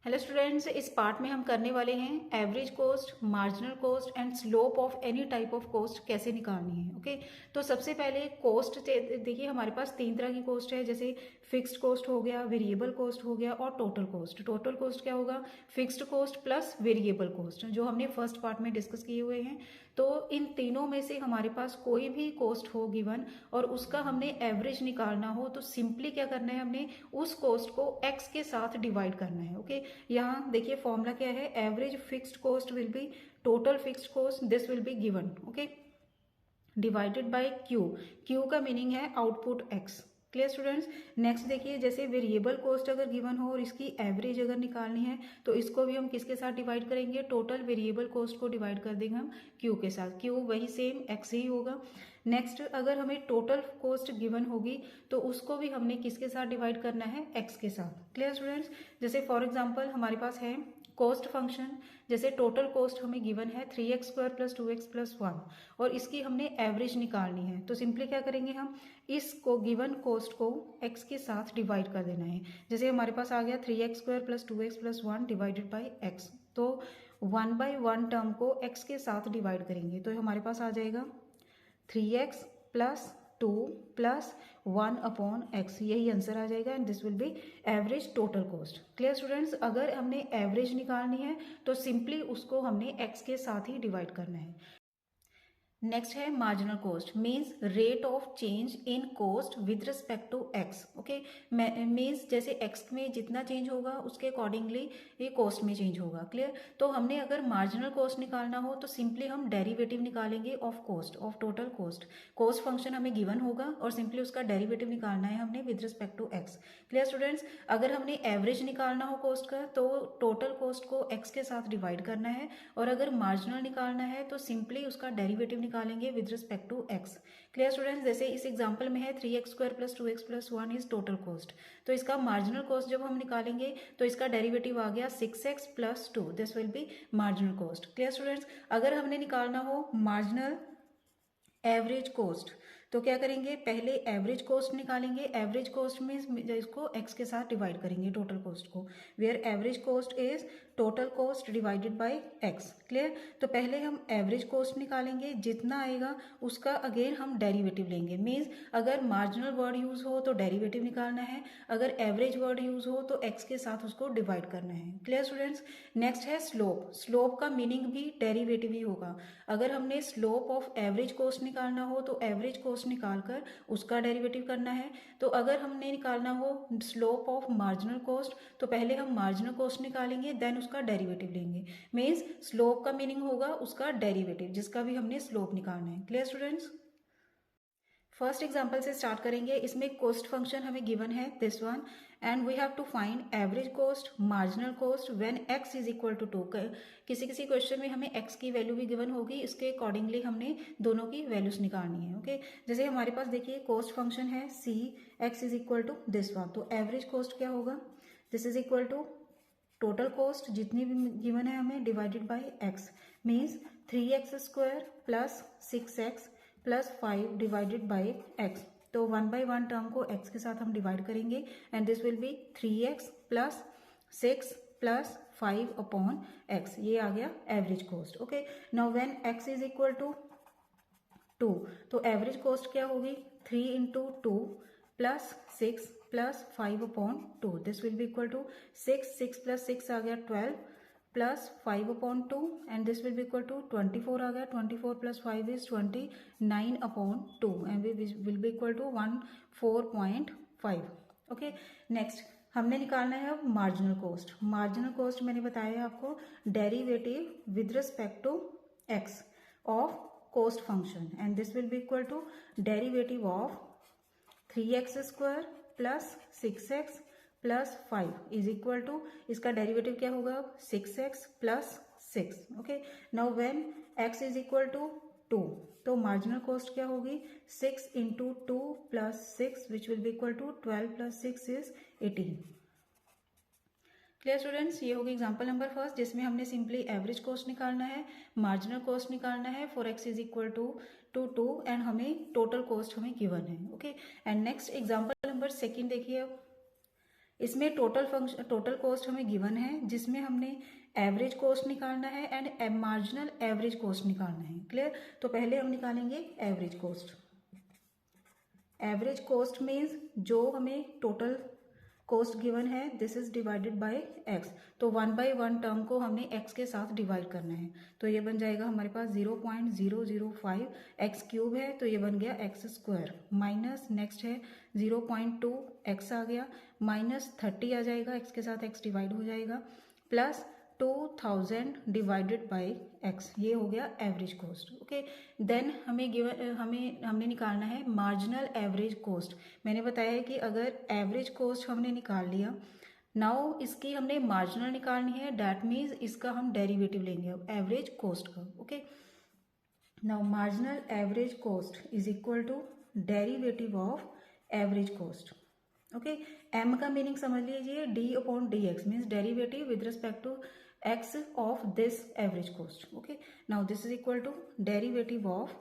Hello students, इस part में हम करने वाले हैं average cost, marginal cost and slope of any type of cost कैसे निकालनी है। ओके तो सबसे पहले कॉस्ट देखिए, हमारे पास तीन तरह की कॉस्ट है, जैसे फिक्स्ड कॉस्ट हो गया, वेरिएबल कॉस्ट हो गया और टोटल कॉस्ट। टोटल कॉस्ट क्या होगा? Fixed cost plus variable cost, जो हमने फर्स्ट पार्ट में डिस्कस किए हुए हैं। तो इन तीनों में से हमारे पास कोई भी कॉस्ट हो गिवन और उसका हमने एवरेज निकालना हो तो सिंपली क्या करना है, हमने उस कॉस्ट को एक्स के साथ डिवाइड करना है। ओके यहाँ देखिए फॉर्मूला क्या है, average fixed cost will be total fixed cost, this will be given. Okay divided by Q, Q का मीनिंग है output x. Clear students. Next देखिए, जैसे वेरिएबल कॉस्ट अगर गिवन हो और इसकी एवरेज अगर निकालनी है तो इसको भी हम किसके साथ डिवाइड करेंगे? टोटल वेरिएबल कॉस्ट को डिवाइड कर देंगे हम क्यू के साथ, क्यू वही सेम एक्स ही होगा। नेक्स्ट अगर हमें टोटल कॉस्ट गिवन होगी तो उसको भी हमने किसके साथ डिवाइड करना है? एक्स के साथ। Clear students. जैसे फॉर एग्जाम्पल हमारे पास है कॉस्ट फंक्शन, जैसे टोटल कॉस्ट हमें गिवन है 3x² + 2x + 1 और इसकी हमने एवरेज निकालनी है। तो सिंपली क्या करेंगे, हम इसको गिवन कॉस्ट को x के साथ डिवाइड कर देना है। जैसे हमारे पास आ गया 3x² + 2x + 1 divided by x, तो 1/1 टर्म को x के साथ डिवाइड करेंगे तो हमारे पास आ जाएगा 3x + 2 + 1/x, यही आंसर आ जाएगा and this will B average total cost. Clear students. अगर हमने एवरेज निकालनी है तो सिंपली उसको हमने x के साथ ही डिवाइड करना है। नेक्स्ट है marginal cost, means rate of change in cost with respect to x. Okay means जैसे एक्स में जितना चेंज होगा उसके अकॉर्डिंगली ये कॉस्ट में चेंज होगा। क्लियर। तो हमने अगर मार्जिनल कॉस्ट निकालना हो तो सिंपली हम डेरिवेटिव निकालेंगे of cost, of total cost. Cost function हमें गिवन होगा और सिंपली उसका डेरिवेटिव निकालना है हमने with respect to x. Clear students. अगर हमने एवरेज निकालना हो कॉस्ट का तो टोटल कॉस्ट को एक्स के साथ डिवाइड करना है और अगर मार्जिनल निकालना है तो सिंपली उसका डेरिवेटिव निकालेंगे with respect to x. Clear students. जैसे इस एग्जांपल में है 3x² + 2x + 1 is total cost, तो इसका मार्जिनल कॉस्ट जब हम निकालेंगे तो इसका डेरिवेटिव आ गया 6x + 2, this will B marginal cost. Clear students. अगर हमने निकालना हो मार्जिनल एवरेज कॉस्ट तो क्या करेंगे, पहले एवरेज कॉस्ट निकालेंगे। एवरेज कॉस्ट में इसको एक्स के साथ डिवाइड करेंगे टोटल कॉस्ट को, where average cost is total cost divided by x. Clear. तो पहले हम एवरेज कॉस्ट निकालेंगे, जितना आएगा उसका अगेन हम डेरिवेटिव लेंगे। मीन्स अगर मार्जिनल वर्ड यूज हो तो डेरिवेटिव निकालना है, अगर एवरेज वर्ड यूज हो तो एक्स के साथ उसको डिवाइड करना है। Clear students. नेक्स्ट है स्लोप। स्लोप का मीनिंग भी डेरिवेटिव ही होगा। अगर हमने स्लोप ऑफ एवरेज कॉस्ट निकालना हो तो एवरेज कॉस्ट निकालकर उसका डेरिवेटिव करना है। तो अगर हमने निकालना हो स्लोप ऑफ मार्जिनल कॉस्ट तो पहले हम मार्जिनल कॉस्ट निकालेंगे देन उसका डेरिवेटिव लेंगे। मीन्स स्लोप का मीनिंग होगा उसका डेरिवेटिव, जिसका भी हमने स्लोप निकालना है। Clear students. फर्स्ट एग्जांपल से स्टार्ट करेंगे। इसमें कॉस्ट फंक्शन हमें गिवन है this one and we have to find average cost, marginal cost when x is equal to 2। किसी किसी क्वेश्चन में हमें x की वैल्यू भी गिवन होगी, इसके अकॉर्डिंगली हमने दोनों की वैल्यूज निकालनी है। ओके जैसे हमारे पास देखिए कॉस्ट फंक्शन है c x is equal to this one, तो एवरेज कॉस्ट क्या होगा? This is equal to total cost जितनी भी गिवन है हमें divided by x, means 3x² + 6x + 5 divided by x। तो 1/1 टर्म को x के साथ हम डिवाइड करेंगे and this will B 3x + 6 + 5/x, ये आ गया average cost. Okay now when x is equal to 2 तो एवरेज कॉस्ट क्या होगी? 3 × 2 + 6 + 5/2, this will be equal to 6 + 6 आ गया 12 + 5/2 and this will be equal to 24 आ गया, 24 + 5 is 29/2 and will be equal to 14.5। Okay next हमने निकालना है अब मार्जिनल कॉस्ट। मार्जिनल कॉस्ट मैंने बताया आपको derivative with respect to x of cost function and this will be equal to derivative of 3x² + 6x + 5 is equal to, इसका derivative क्या होगा? 6x + 6। Okay now when x is equal to 2 तो marginal cost क्या होगी? 6 × 2 + 6 which will be equal to 12 + 6 is 18। Clear students. ये होगी example number first, जिसमें हमने सिंपली एवरेज कॉस्ट निकालना है, मार्जिनल कॉस्ट निकालना है for x is equal to 2 and हमें टोटल कॉस्ट हमें गिवन है। Okay and next example number second देखिए। अब इसमें टोटल कॉस्ट हमें गिवन है, जिसमें हमने एवरेज कॉस्ट निकालना है एंड मार्जिनल एवरेज कॉस्ट निकालना है। क्लियर? तो पहले हम निकालेंगे average cost. Average cost means जो हमें टोटल कॉस्ट गिवन है, this is divided by X. तो 1/1 टर्म को हमने एक्स के साथ डिवाइड करना है, तो ये बन जाएगा हमारे पास 0.005 एक्स क्यूब है, तो ये बन गया एक्स स्क्वायर। माइनस नेक्स्ट है 0.2 एक्स आ गया, माइनस 30 आ जाएगा, एक्स के साथ एक्स डिवाइड हो जाएगा, प्लस 2000 डिवाइडेड बाय एक्स, ये हो गया एवरेज कॉस्ट। ओके, देन हमने निकालना है मार्जिनल एवरेज कॉस्ट। मैंने बताया है कि अगर एवरेज कॉस्ट हमने निकाल लिया, नाउ इसकी हमने मार्जिनल निकालनी है, डैट मीन्स इसका हम डेरिवेटिव लेंगे एवरेज कॉस्ट का। Okay, now marginal average cost is equal to derivative of average cost. Okay, M का मीनिंग समझ लीजिए, D upon D X means derivative with respect to x of this average cost. Okay, now this is equal to derivative of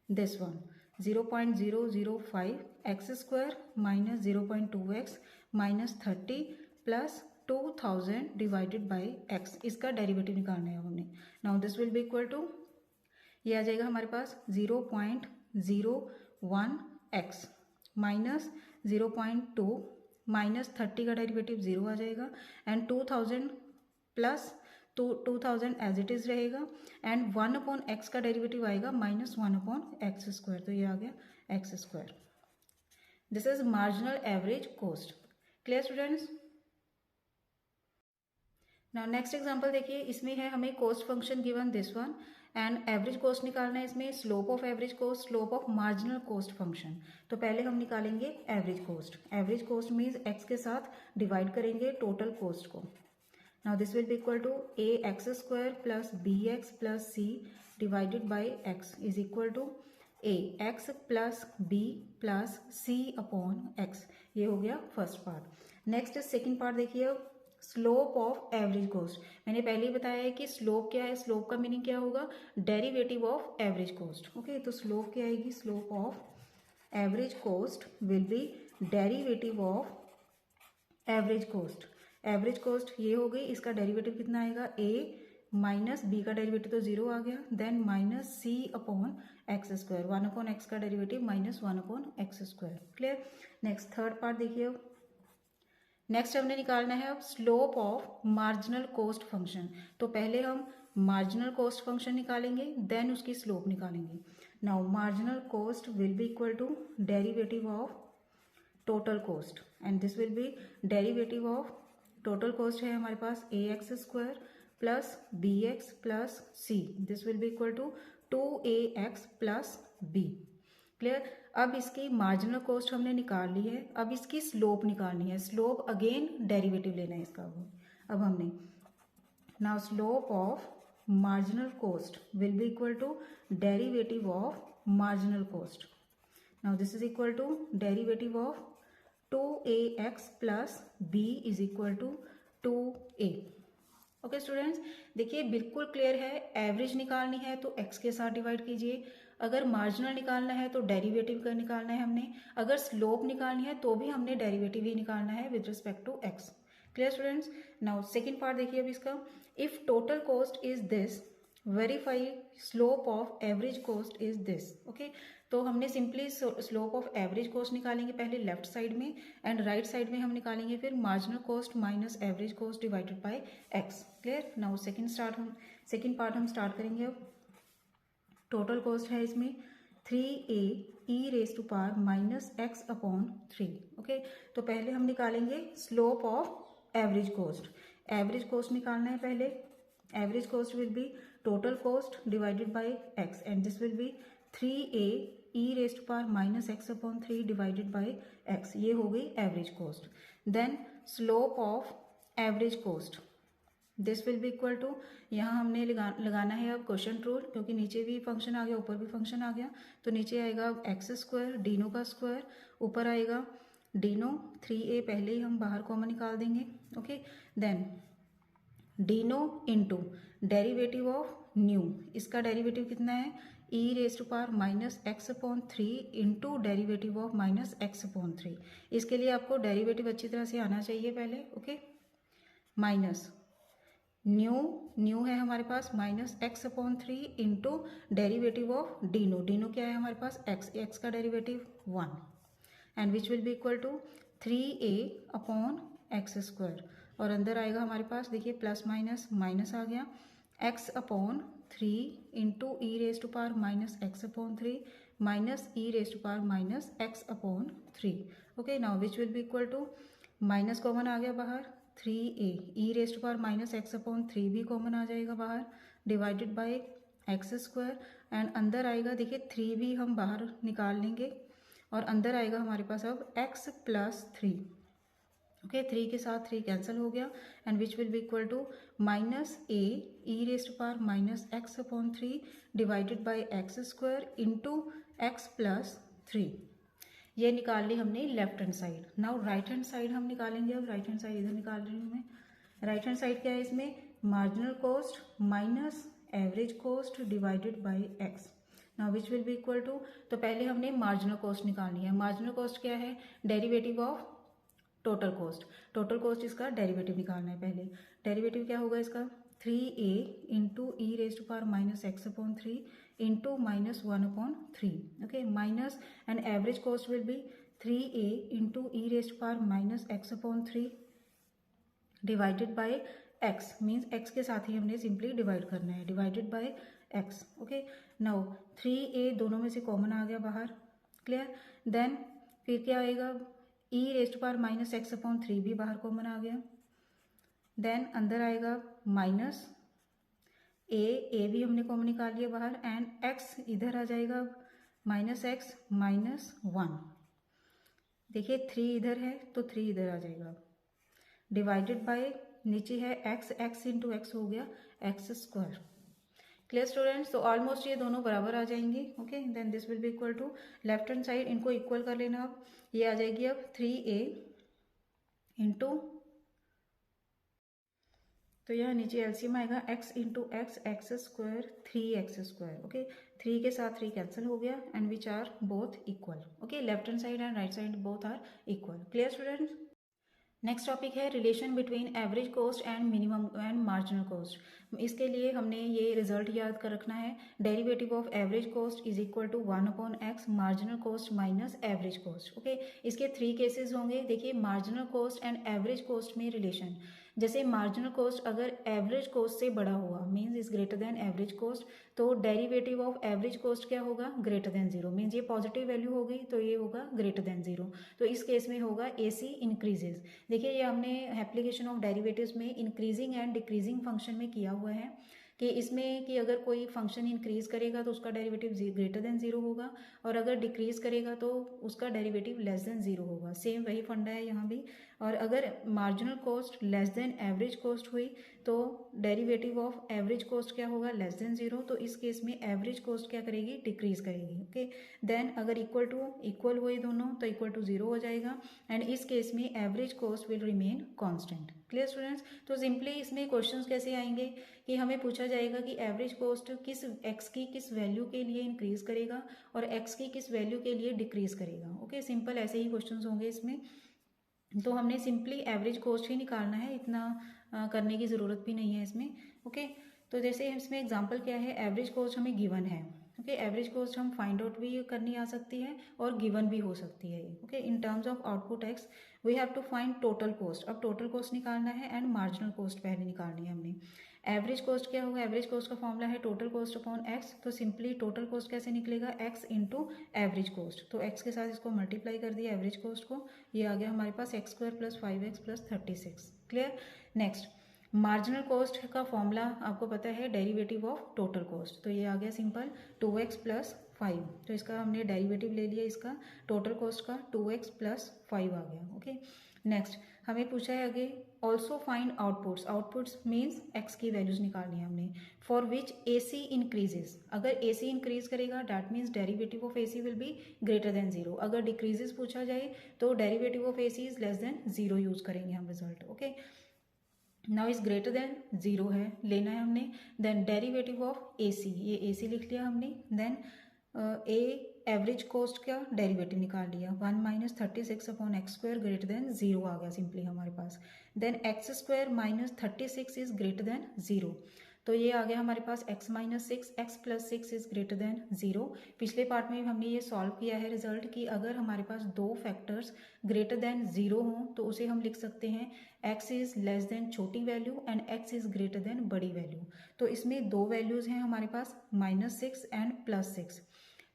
this one, 0.005 x square minus 0.2x minus 30 plus 2000 divided by x, इसका derivative निकालना है हमने। now this will be equal to, ये आ जाएगा हमारे पास 0.01 x minus 0.2 minus 30 का derivative 0 आ जाएगा, and 2000 plus 2000 as it is रहेगा, एंड 1 अपॉन एक्स का डेरिवेटिव आएगा माइनस 1 अपॉन एक्स स्क्वायर, तो ये आ गया X square. This is marginal average cost. Clear students? Now next example देखिए, इसमें है हमें cost function given this one, and average cost निकालना है। इसमें slope of average cost, slope of marginal cost function. तो पहले हम निकालेंगे average cost. Average cost means X के साथ डिवाइड करेंगे टोटल कॉस्ट को। Now this will be equal to ax square plus bx plus c divided by x is equal to ax plus b plus c upon x। ये हो गया first part. Next second part देखिए, slope of average cost. मैंने पहले ही बताया है कि slope क्या है, स्लोप का मीनिंग क्या होगा, derivative of average cost. Okay, तो स्लोप क्या आएगी, slope of average cost will be derivative of average cost. Average cost ये हो गई, इसका डेरिवेटिव कितना आएगा, a माइनस बी का डेरिवेटिव तो 0 आ गया, then minus c upon X square, 1 upon X का derivative minus 1 upon X square. Clear? Next third part देखिए, अब नेक्स्ट हमने निकालना है अब slope of marginal cost function. तो पहले हम मार्जिनल कॉस्ट फंक्शन निकालेंगे, देन उसकी स्लोप निकालेंगे। Now marginal cost will be equal to derivative of total cost, and this will be derivative of total cost है हमारे पास A X square plus B X plus C, this will be equal to 2ax plus B. Clear? अब इसकी marginal cost हमने निकाल ली है, अब इसकी स्लोप निकालनी है। स्लोप अगेन डेरिवेटिव लेना है इसका। अब हमने now slope of marginal cost will be equal to derivative of marginal cost. Now this is equal to derivative of 2ax plus b is equal to 2a। Okay students, देखिए बिल्कुल clear है, average निकालनी है तो x के साथ divide कीजिए, अगर मार्जिनल निकालना है तो डेरिवेटिव का निकालना है हमने, अगर स्लोप निकालनी है तो भी हमने डेरिवेटिव ही निकालना है with respect to x। Clear students? Now second part देखिए अब इसका, if total cost is this, verify slope of average cost is this. Okay, तो हमने simply slope of average cost निकालेंगे पहले लेफ्ट साइड में, एंड राइट साइड में हम निकालेंगे फिर marginal cost minus average cost divided by x. Clear? Now second part हम स्टार्ट करेंगे। अब टोटल कॉस्ट है इसमें 3a e raise to power minus X upon 3। Okay, तो पहले हम निकालेंगे slope of average cost. Average cost निकालना है पहले। Average cost will be total cost divided by X, and this will be 3a e raise to power minus X upon 3 divided by X, ये हो गई average cost. Then slope of average cost, this will be equal to, यहाँ हमने लगाना है अब question rule, क्योंकि नीचे भी फंक्शन आ गया ऊपर भी फंक्शन आ गया, तो नीचे आएगा एक्स स्क्वायर डीनो का स्क्वायर, ऊपर आएगा डीनो 3a, पहले ही हम बाहर कॉमन निकाल देंगे। Okay, then deno into derivative of nu, इसका डेरिवेटिव कितना है, E raise to power minus X upon 3 into derivative of minus X upon 3। इसके लिए आपको डेरीवेटिव अच्छी तरह से आना चाहिए पहले, ओके। माइनस न्यू है हमारे पास minus X upon 3 into derivative of deno क्या है हमारे पास एक्स का derivative 1 and which will be equal to 3a upon X square. और अंदर आएगा हमारे पास, देखिए प्लस माइनस माइनस आ गया, x upon 3 into E raise to power minus X upon 3 minus E raise to power minus X upon 3। Okay, now which will be equal to, minus common आ गया बाहर, 3a E raise to power minus X upon 3 भी common आ जाएगा बाहर, divided by X square and अंदर आएगा, देखिए 3 भी हम बाहर निकाल लेंगे और अंदर आएगा हमारे पास अब x प्लस 3। ओके, 3 के साथ 3 कैंसिल हो गया and which will be equal to minus A E raise to power minus X upon 3 divided by X square into X plus 3। ये निकाल ली हमने left hand side. Now right hand side हम निकालेंगे। अब राइट हैंड साइड इधर निकाल रही हूँ मैं। राइट हैंड साइड क्या है इसमें, marginal cost minus average cost divided by X. Now which will be equal to, तो पहले हमने मार्जिनल कॉस्ट निकालनी है। मार्जिनल कॉस्ट क्या है, derivative of total cost. Total cost इसका डेरिवेटिव निकालना है पहले। डेरिवेटिव क्या होगा इसका, 3a into E raise to power minus X upon 3 into minus 1 upon 3। Okay, minus and average cost will be 3a into E raise to power minus X upon 3 divided by X, means X के साथ ही हमने simply divide करना है, divided by X. Okay, now 3a दोनों में से common आ गया बाहर, क्लियर। देन फिर क्या आएगा, E raise to power minus X upon 3 भी बाहर कॉमन आ गया। देन अंदर आएगा माइनस ए भी हमने कॉमन निकाल लिया बाहर एंड एक्स इधर आ जाएगा, माइनस एक्स माइनस 1। देखिए 3 इधर है तो 3 इधर आ जाएगा, डिवाइडेड बाय नीचे है एक्स इंटू एक्स हो गया एक्स स्क्वायर। क्लियर स्टूडेंट्स, तो ऑलमोस्ट ये दोनों बराबर आ जाएंगे। Okay, then this will be equal to left hand side, इनको इक्वल कर लेना। अब ये आ जाएगी अब 3a इंटू, तो यहाँ नीचे एलसीएम आएगा x into X square 3x square. Okay, 3 के साथ 3 कैंसिल हो गया and which are both equal. Okay, left hand side and right side both are equal. Clear students, next topic है relation between average cost and minimum and marginal cost. इसके लिए हमने ये result याद कर रखना है, derivative of average cost is equal to 1 upon X marginal cost minus average cost. Okay, इसके 3 केसेस होंगे। देखिए marginal cost and average cost में रिलेशन, जैसे मार्जिनल कॉस्ट अगर एवरेज कॉस्ट से बड़ा हुआ means is greater then average cost, तो डेरिवेटिव ऑफ एवरेज कॉस्ट क्या होगा, ग्रेटर देन 0, मीन्स ये पॉजिटिव वैल्यू हो गई तो ये होगा ग्रेटर देन 0। तो इस केस में होगा AC इंक्रीजेज। देखिए ये हमने एप्लीकेशन ऑफ डेरिवेटिव्स में इंक्रीजिंग एंड डिक्रीजिंग फंक्शन में किया हुआ है कि इसमें कि अगर कोई फंक्शन इंक्रीज करेगा तो उसका डेरिवेटिव ग्रेटर देन 0 होगा और अगर डिक्रीज करेगा तो उसका डेरिवेटिव लेस देन 0 होगा। सेम वही फंडा है यहाँ भी। और अगर marginal cost less than average cost हुई तो डेरिवेटिव ऑफ एवरेज कॉस्ट क्या होगा, लेस देन 0। तो इस केस में एवरेज कॉस्ट क्या करेगी, डिक्रीज करेगी। ओके, देन अगर इक्वल हुए दोनों तो इक्वल टू 0 हो जाएगा एंड इस केस में average cost will remain constant. Clear students, तो सिंपली इसमें क्वेश्चंस कैसे आएंगे कि हमें पूछा जाएगा कि एवरेज कॉस्ट किस एक्स की किस वैल्यू के लिए इंक्रीज करेगा और एक्स की किस वैल्यू के लिए डिक्रीज करेगा। ओके, सिंपल ऐसे ही क्वेश्चंस होंगे इसमें। तो हमने सिंपली एवरेज कॉस्ट ही निकालना है, इतना करने की ज़रूरत भी नहीं है इसमें। ओके, तो जैसे इसमें एग्जांपल क्या है, एवरेज कॉस्ट हमें गिवन है। ओके, एवरेज कॉस्ट हम फाइंड आउट भी करनी आ सकती है और गिवन भी हो सकती है। Okay, in terms of output X we have to find total cost. अब टोटल कॉस्ट निकालना है एंड मार्जिनल कॉस्ट पहले निकालनी है हमने। एवरेज कॉस्ट क्या होगा, एवरेज कॉस्ट का फॉर्मूला है टोटल कॉस्ट अपॉन एक्स। तो सिंपली टोटल कॉस्ट कैसे निकलेगा, एक्स इंटू एवरेज कॉस्ट। तो एक्स के साथ इसको मल्टीप्लाई कर दिया एवरेज कॉस्ट को, ये आ गया हमारे पास X square plus 5x plus 36। Clear. Next marginal cost का फॉर्मूला आपको पता है डेरिवेटिव ऑफ टोटल कॉस्ट, तो ये आ गया सिंपल 2x प्लस 5। तो इसका हमने डेरिवेटिव ले लिया, इसका टोटल कॉस्ट का 2x प्लस 5 आ गया। ओके, नेक्स्ट हमें पूछा है आगे also find outputs. Outputs means x की वैल्यूज निकालनी है हमने। फॉर विच AC इंक्रीजेज, अगर AC इंक्रीज करेगा that means derivative of AC will be greater than 0। अगर डिक्रीजेज पूछा जाए तो derivative of AC is less than 0 use करेंगे हम result. Okay, now is greater than 0 है, लेना है हमने। देन डेरिवेटिव ऑफ ए सी, ये ए सी लिख लिया हमने। देन ए एवरेज कोस्ट का डेरिवेटिव निकाल लिया, 1 minus 36 upon X square greater than 0 आ गया सिंपली हमारे पास। Then X square minus 36 is greater than 0, तो ये आ गया हमारे पास x minus 6, X plus 6 is greater than 0। पिछले पार्ट में हमने ये सॉल्व किया है रिजल्ट कि अगर हमारे पास दो फैक्टर्स ग्रेटर देन 0 हों तो उसे हम लिख सकते हैं x इज लेस देन छोटी value and x is greater then बड़ी वैल्यू। तो इसमें दो वैल्यूज हैं हमारे पास, -6 एंड +6।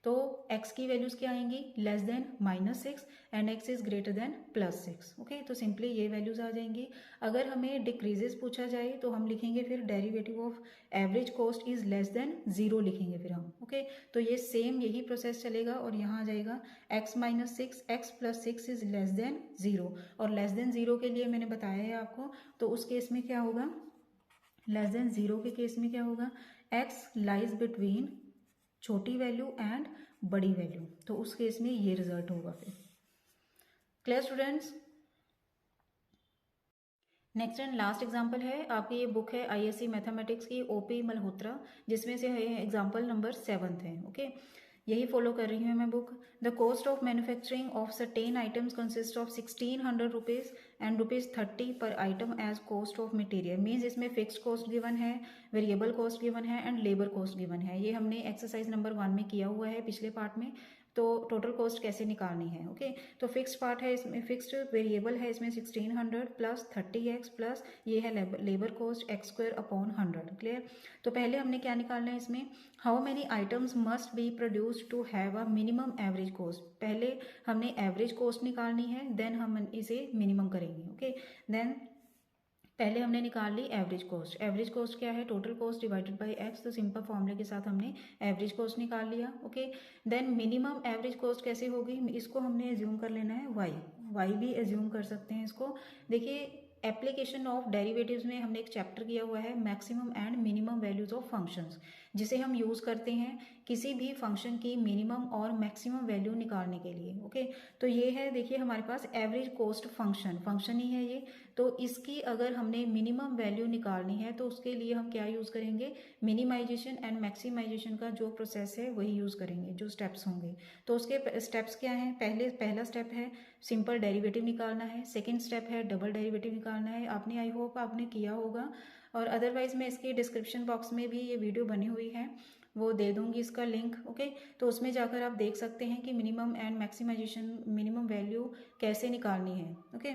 तो x की वैल्यूज क्या आएंगी, less than -6 and x is greater then +6। Okay, तो सिंपली ये वैल्यूज आ जाएंगी। अगर हमें डिक्रीजेस पूछा जाए तो हम लिखेंगे फिर derivative of average cost is less than 0 लिखेंगे फिर हम। ओके, तो ये सेम यही प्रोसेस चलेगा और यहाँ आ जाएगा x minus 6, X plus 6 is less than 0, और लेस देन 0 के लिए मैंने बताया है आपको, तो उस केस में क्या होगा, लेस देन 0 के केस में क्या होगा, x लाइज बिटवीन छोटी वैल्यू एंड बड़ी वैल्यू, तो उस केस में ये रिजल्ट होगा फिर। Clear students? Next and last example है आपकी, ये बुक है आईएससी मैथमेटिक्स की, ओपी मल्होत्रा, जिसमें से एग्जांपल नंबर 7 है। ओके, यही फॉलो कर रही हूँ मैं book. The cost of manufacturing of certain items consist of 1600 rupees and ₹30 per item as cost of material. Means इसमें फिक्स्ड कॉस्ट गिवन है, वेरिएबल कॉस्ट गिवन है एंड लेबर कॉस्ट गिवन है। ये हमने एक्सरसाइज नंबर 1 में किया हुआ है पिछले पार्ट में। तो टोटल कॉस्ट कैसे निकालनी है। ओके, तो फिक्स्ड पार्ट है इसमें, फिक्स्ड वेरिएबल है इसमें 1600 प्लस 30x प्लस ये है labour cost x square upon 100। Clear? तो पहले हमने क्या निकालना है इसमें, how many items must be produced to have a minimum average cost. पहले हमने एवरेज कॉस्ट निकालनी है, देन हम इसे मिनिमम करेंगे। ओके, देन पहले हमने निकाल ली एवरेज कॉस्ट। एवरेज कॉस्ट क्या है, total cost divided by X, तो सिंपल फॉर्मूले के साथ हमने एवरेज कॉस्ट निकाल लिया। Okay, then minimum average cost कैसे होगी, इसको हमने एज्यूम कर लेना है वाई भी एज्यूम कर सकते हैं इसको। देखिए एप्लीकेशन ऑफ डेरिवेटिव्स में हमने एक चैप्टर किया हुआ है maximum and minimum values of functions, जिसे हम यूज़ करते हैं किसी भी फंक्शन की मिनिमम और मैक्सिमम वैल्यू निकालने के लिए। ओके, तो ये है, देखिए हमारे पास एवरेज कॉस्ट फंक्शन ही है ये। तो इसकी अगर हमने मिनिमम वैल्यू निकालनी है तो उसके लिए हम क्या यूज़ करेंगे, मिनिमाइजेशन एंड मैक्सिमाइजेशन का जो प्रोसेस है वही यूज़ करेंगे, जो स्टेप्स होंगे। तो उसके स्टेप्स क्या हैं, पहला स्टेप है सिंपल डेरिवेटिव निकालना है, सेकेंड स्टेप है डबल डेरिवेटिव निकालना है। आपने, आई होप आपने किया होगा, और अदरवाइज मैं इसकी डिस्क्रिप्शन बॉक्स में भी ये वीडियो बनी हुई है, वो दे दूंगी इसका लिंक। ओके, तो उसमें जाकर आप देख सकते हैं कि minimum and maximization, minimum value कैसे निकालनी है। ओके,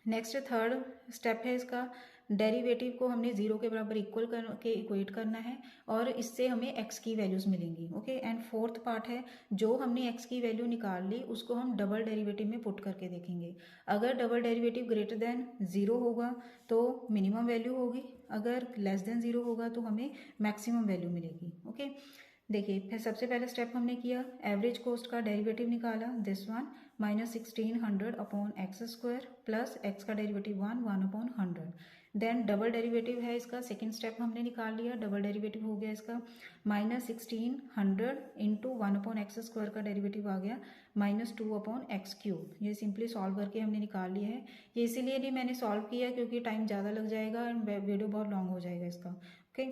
नेक्स्ट थर्ड स्टेप है इसका, डेरिवेटिव को हमने 0 के बराबर इक्वल करके इक्वेट करना है और इससे हमें x की वैल्यूज मिलेंगी। ओके, एंड फोर्थ पार्ट है, जो हमने x की वैल्यू निकाल ली उसको हम डबल डेरिवेटिव में पुट करके देखेंगे। अगर डबल डेरिवेटिव ग्रेटर देन 0 होगा तो मिनिमम वैल्यू होगी, अगर लेस देन 0 होगा तो हमें मैक्सिमम वैल्यू मिलेगी। ओके, देखिए फिर सबसे पहला स्टेप हमने किया, एवरेज कॉस्ट का डेरिवेटिव निकाला, this one -1600 upon X square plus X का derivative 1 upon 100। Then double derivative है इसका, सेकंड स्टेप हमने निकाल लिया, डबल डेरिवेटिव हो गया इसका -1600 इंटू 1 अपॉन एक्स स्क्वायर का डेरिवेटिव आ गया -2 अपॉन एक्स क्यूब। ये सिंपली सॉल्व करके हमने निकाल लिया है। ये इसीलिए नहीं मैंने सॉल्व किया क्योंकि टाइम ज़्यादा लग जाएगा एंड वीडियो बहुत लॉन्ग हो जाएगा इसका। ओके,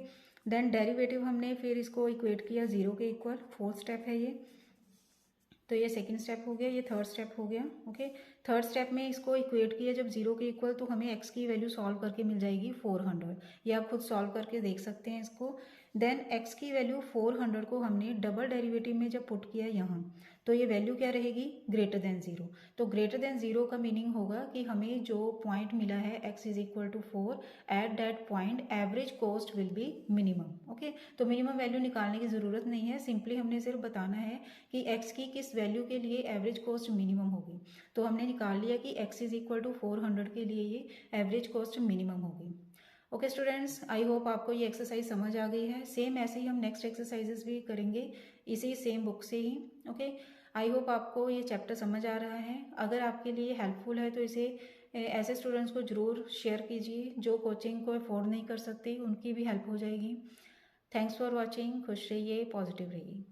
देन डेरिवेटिव हमने फिर इसको इक्वेट किया 0 के इक्वल, फोर्थ स्टेप है ये। तो ये सेकंड स्टेप हो गया, ये थर्ड स्टेप हो गया। ओके, थर्ड स्टेप में इसको इक्वेट किया जब 0 के इक्वल, तो हमें x की वैल्यू सॉल्व करके मिल जाएगी 400। ये आप खुद सॉल्व करके देख सकते हैं इसको। देन x की वैल्यू 400 को हमने डबल डेरिवेटिव में जब पुट किया यहाँ, तो ये वैल्यू क्या रहेगी, ग्रेटर देन 0। तो ग्रेटर देन 0 का मीनिंग होगा कि हमें जो पॉइंट मिला है x is equal to 4, at that point average cost will be minimum. Okay, तो मिनिमम वैल्यू निकालने की ज़रूरत नहीं है, सिंपली हमने सिर्फ बताना है कि x की किस वैल्यू के लिए एवरेज कॉस्ट मिनिमम होगी। तो हमने निकाल लिया कि x इज इक्वल टू 400 के लिए ये एवरेज कॉस्ट मिनिमम होगी। ओके स्टूडेंट्स, आई होप आपको ये एक्सरसाइज समझ आ गई है। सेम ऐसे ही हम नेक्स्ट एक्सरसाइजेस भी करेंगे इसी सेम बुक से ही। ओके, आई होप आपको ये चैप्टर समझ आ रहा है। अगर आपके लिए हेल्पफुल है तो इसे ऐसे स्टूडेंट्स को ज़रूर शेयर कीजिए जो कोचिंग को अफोर्ड नहीं कर सकते, उनकी भी हेल्प हो जाएगी। थैंक्स फॉर वॉचिंग, खुश रहिए, पॉजिटिव रहिए।